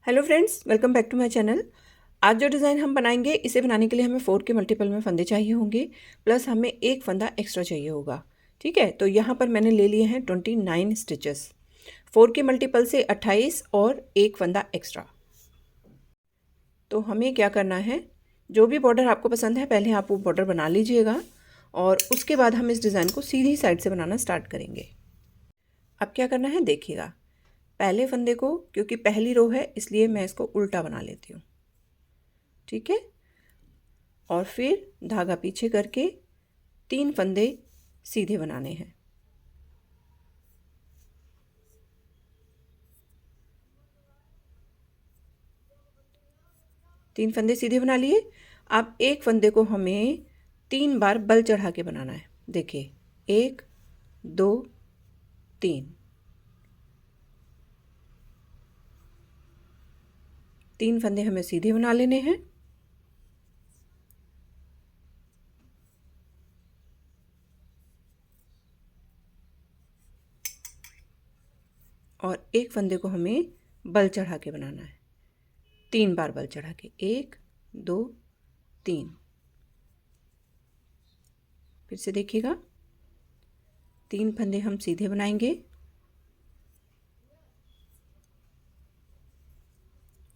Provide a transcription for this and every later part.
Hello friends, welcome back to my channel. आज जो design हम बनाएंगे, इसे बनाने के लिए हमें 4 के मल्टीपल में फंदे चाहिए होंगे, प्लस हमें एक फंदा एक्स्ट्रा चाहिए होगा। ठीक है, तो यहाँ पर मैंने ले लिए हैं 29 स्टिचेस। 4 के मल्टीपल से 28 और एक फंदा एक्स्ट्रा। तो हमें क्या करना है, जो भी बॉर्डर आपको पसंद है पहले आप वो बॉर्डर बना लीजिएगा और उसके बाद हम इस डिज़ाइन को सीधी साइड से बनाना स्टार्ट करेंगे। अब क्या करना है देखिएगा। पहले फंदे को, क्योंकि पहली रो है इसलिए मैं इसको उल्टा बना लेती हूँ। ठीक है, और फिर धागा पीछे करके 3 फंदे सीधे बनाने हैं। तीन फंदे सीधे बना लिए। अब एक फंदे को हमें 3 बार बल चढ़ा के बनाना है। देखिए, 1 2 3, 3 फंदे हमें सीधे बना लेने हैं। और एक फंदे को हमें बल चढ़ा के बनाना है। 3 बार बल चढ़ा के, 1 2 3। फिर से देखिएगा, 3 फंदे हम सीधे बनाएंगे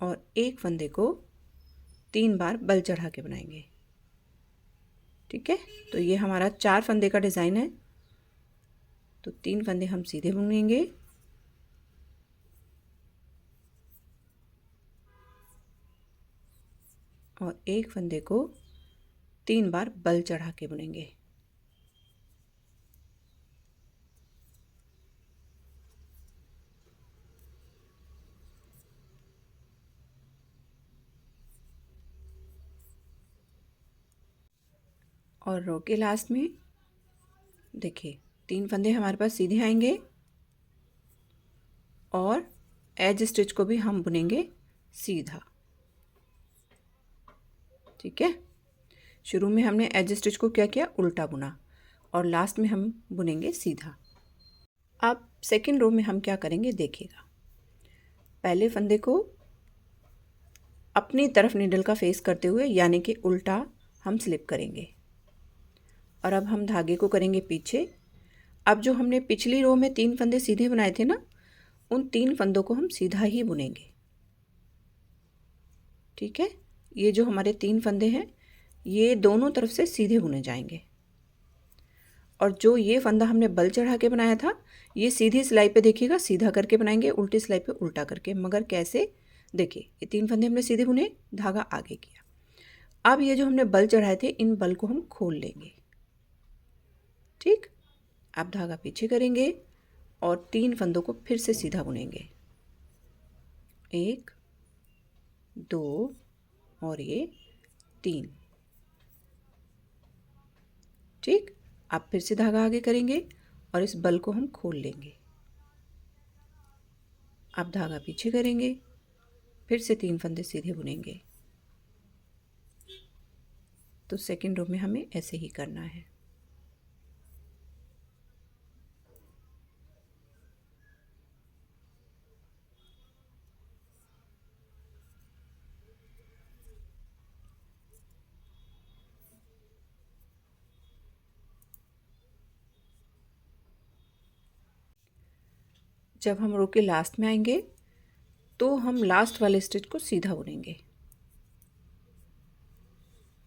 और एक फंदे को 3 बार बल चढ़ा के बनाएंगे। ठीक है, तो ये हमारा 4 फंदे का डिज़ाइन है। तो 3 फंदे हम सीधे बुनेंगे और एक फंदे को 3 बार बल चढ़ा के बुनेंगे। और रो के लास्ट में देखिए, 3 फंदे हमारे पास सीधे आएंगे और एज स्टिच को भी हम बुनेंगे सीधा। ठीक है, शुरू में हमने एज स्टिच को क्या किया, उल्टा बुना, और लास्ट में हम बुनेंगे सीधा। अब सेकेंड रो में हम क्या करेंगे देखिएगा। पहले फंदे को अपनी तरफ नीडल का फेस करते हुए, यानी कि उल्टा हम स्लिप करेंगे और अब हम धागे को करेंगे पीछे। अब जो हमने पिछली रो में 3 फंदे सीधे बनाए थे ना, उन 3 फंदों को हम सीधा ही बुनेंगे। ठीक है, ये जो हमारे 3 फंदे हैं ये दोनों तरफ से सीधे बुने जाएंगे। और जो ये फंदा हमने बल चढ़ा के बनाया था, ये सीधी सिलाई पे देखिएगा सीधा करके बनाएंगे, उल्टी सिलाई पे उल्टा करके। मगर कैसे, देखिए, ये 3 फंदे हमने सीधे बुने, धागा आगे किया। अब ये जो हमने बल चढ़ाए थे, इन बल को हम खोल लेंगे। ठीक, अब धागा पीछे करेंगे और 3 फंदों को फिर से सीधा बुनेंगे, 1 2 और ये 3। ठीक, अब फिर से धागा आगे करेंगे और इस बल को हम खोल लेंगे। अब धागा पीछे करेंगे, फिर से 3 फंदे सीधे बुनेंगे। तो सेकेंड रो में हमें ऐसे ही करना है। जब हम रो के लास्ट में आएंगे तो हम लास्ट वाले स्टिच को सीधा बुनेंगे।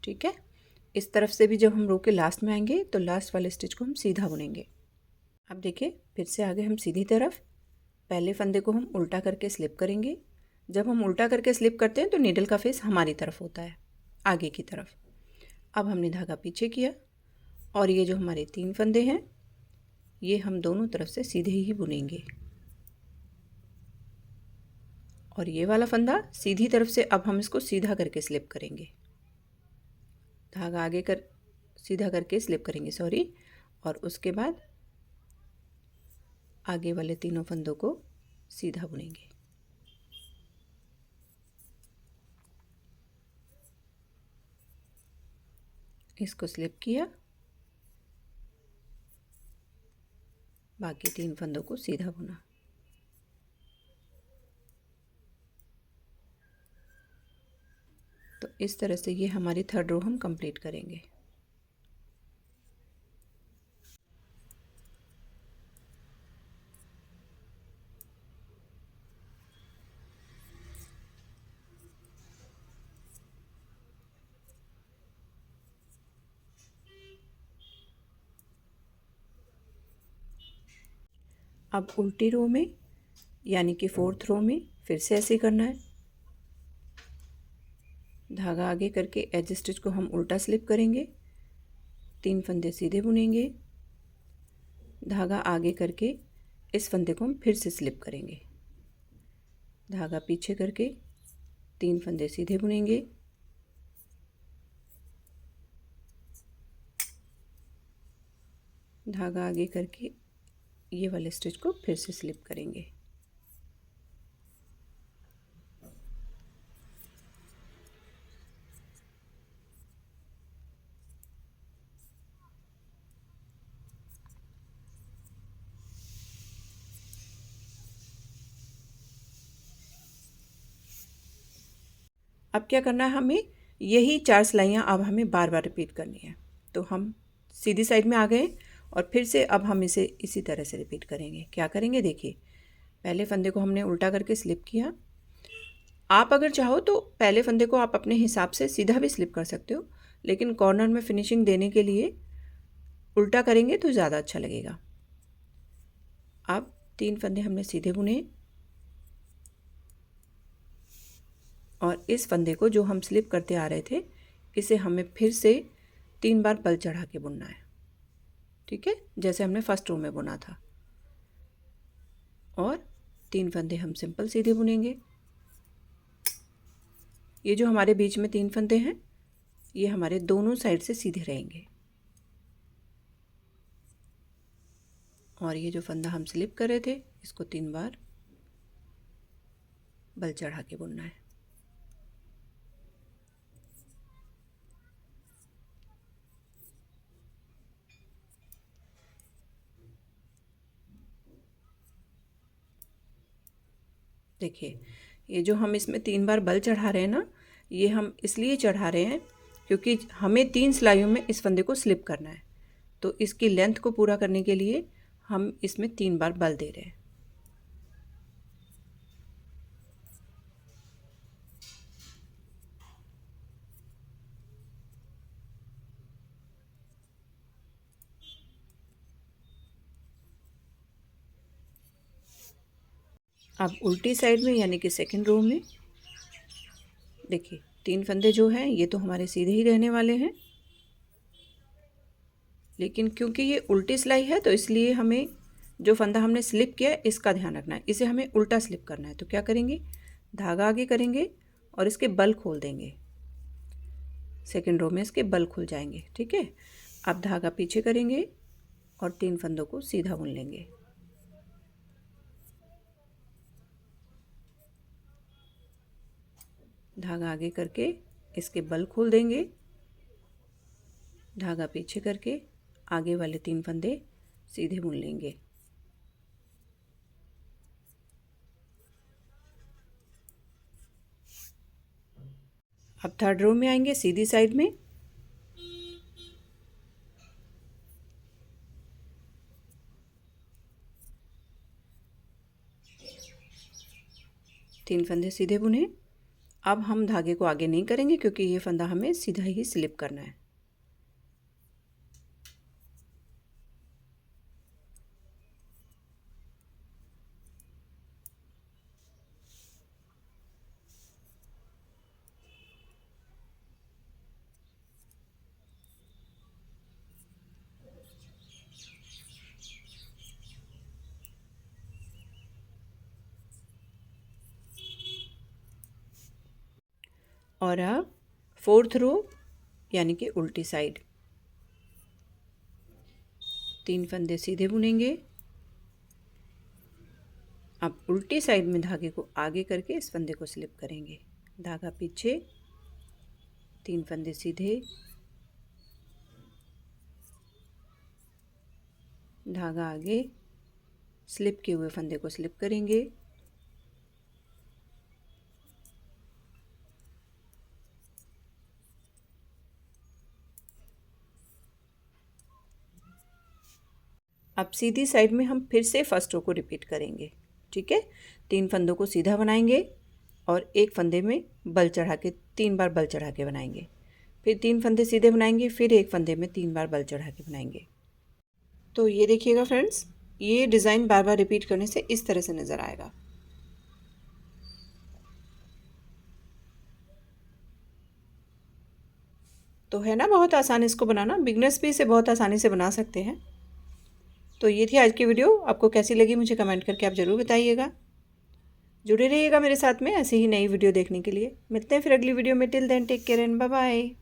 ठीक है, इस तरफ से भी जब हम रो के लास्ट में आएंगे तो लास्ट वाले स्टिच को हम सीधा बुनेंगे। अब देखिए, फिर से आगे हम सीधी तरफ पहले फंदे को हम उल्टा करके स्लिप करेंगे। जब हम उल्टा करके स्लिप करते हैं तो नीडल का फेस हमारी तरफ होता है, आगे की तरफ। अब हमने धागा पीछे किया और ये जो हमारे 3 फंदे हैं ये हम दोनों तरफ से सीधे ही बुनेंगे। और ये वाला फंदा सीधी तरफ से अब हम इसको सीधा करके स्लिप करेंगे, धागा आगे कर सीधा करके स्लिप करेंगे, सॉरी। और उसके बाद आगे वाले तीनों फंदों को सीधा बुनेंगे। इसको स्लिप किया, बाकी 3 फंदों को सीधा बुना। तो इस तरह से ये हमारी थर्ड रो हम कंप्लीट करेंगे। अब उल्टी रो में यानी कि फोर्थ रो में फिर से ऐसे करना है। धागा आगे करके एज स्टिच को हम उल्टा स्लिप करेंगे, 3 फंदे सीधे बुनेंगे, धागा आगे करके इस फंदे को हम फिर से स्लिप करेंगे, धागा पीछे करके 3 फंदे सीधे बुनेंगे, धागा आगे करके ये वाले स्टिच को फिर से स्लिप करेंगे। अब क्या करना है, हमें यही 4 सिलाइयाँ अब हमें बार बार रिपीट करनी है। तो हम सीधी साइड में आ गए और फिर से अब हम इसे इसी तरह से रिपीट करेंगे। क्या करेंगे, देखिए पहले फंदे को हमने उल्टा करके स्लिप किया। आप अगर चाहो तो पहले फंदे को आप अपने हिसाब से सीधा भी स्लिप कर सकते हो, लेकिन कॉर्नर में फिनिशिंग देने के लिए उल्टा करेंगे तो ज़्यादा अच्छा लगेगा। अब 3 फंदे हमने सीधे बुने और इस फंदे को जो हम स्लिप करते आ रहे थे इसे हमें फिर से 3 बार बल चढ़ा के बुनना है। ठीक है, जैसे हमने फर्स्ट रो में बुना था। और 3 फंदे हम सिंपल सीधे बुनेंगे। ये जो हमारे बीच में 3 फंदे हैं ये हमारे दोनों साइड से सीधे रहेंगे और ये जो फंदा हम स्लिप कर रहे थे इसको 3 बार बल चढ़ा के बुनना है। देखिए ये जो हम इसमें 3 बार बल चढ़ा रहे हैं ना, ये हम इसलिए चढ़ा रहे हैं क्योंकि हमें 3 सिलाइयों में इस फंदे को स्लिप करना है। तो इसकी लेंथ को पूरा करने के लिए हम इसमें 3 बार बल दे रहे हैं। अब उल्टी साइड में यानी कि सेकंड रो में देखिए 3 फंदे जो हैं ये तो हमारे सीधे ही रहने वाले हैं, लेकिन क्योंकि ये उल्टी सिलाई है तो इसलिए हमें जो फंदा हमने स्लिप किया है इसका ध्यान रखना है। इसे हमें उल्टा स्लिप करना है। तो क्या करेंगे, धागा आगे करेंगे और इसके बल खोल देंगे। सेकंड रो में इसके बल खुल जाएंगे। ठीक है, अब धागा पीछे करेंगे और 3 फंदों को सीधा बुन लेंगे। धागा आगे करके इसके बल खोल देंगे, धागा पीछे करके आगे वाले 3 फंदे सीधे बुन लेंगे। अब थर्ड रो में आएंगे सीधी साइड में। तीन फंदे सीधे बुने। अब हम धागे को आगे नहीं करेंगे क्योंकि ये फंदा हमें सीधा ही स्लिप करना है। और अब फोर्थ रो यानी कि उल्टी साइड, 3 फंदे सीधे बुनेंगे। अब उल्टी साइड में धागे को आगे करके इस फंदे को स्लिप करेंगे, धागा पीछे, 3 फंदे सीधे, धागा आगे, स्लिप किए हुए फंदे को स्लिप करेंगे, अब सीधी साइड में हम फिर से फर्स्ट रो को रिपीट करेंगे। ठीक है, 3 फंदों को सीधा बनाएंगे और एक फंदे में बल चढ़ा के 3 बार बल चढ़ा के बनाएंगे, फिर 3 फंदे सीधे बनाएंगे, फिर एक फंदे में 3 बार बल चढ़ा के बनाएंगे। तो ये देखिएगा फ्रेंड्स, ये डिज़ाइन बार बार रिपीट करने से इस तरह से नज़र आएगा। तो है ना बहुत आसान इसको बनाना, बिगनर्स भी इसे बहुत आसानी से बना सकते हैं। तो ये थी आज की वीडियो, आपको कैसी लगी मुझे कमेंट करके आप ज़रूर बताइएगा। जुड़े रहिएगा मेरे साथ में ऐसे ही नई वीडियो देखने के लिए। मिलते हैं फिर अगली वीडियो में। Till then take care and bye bye.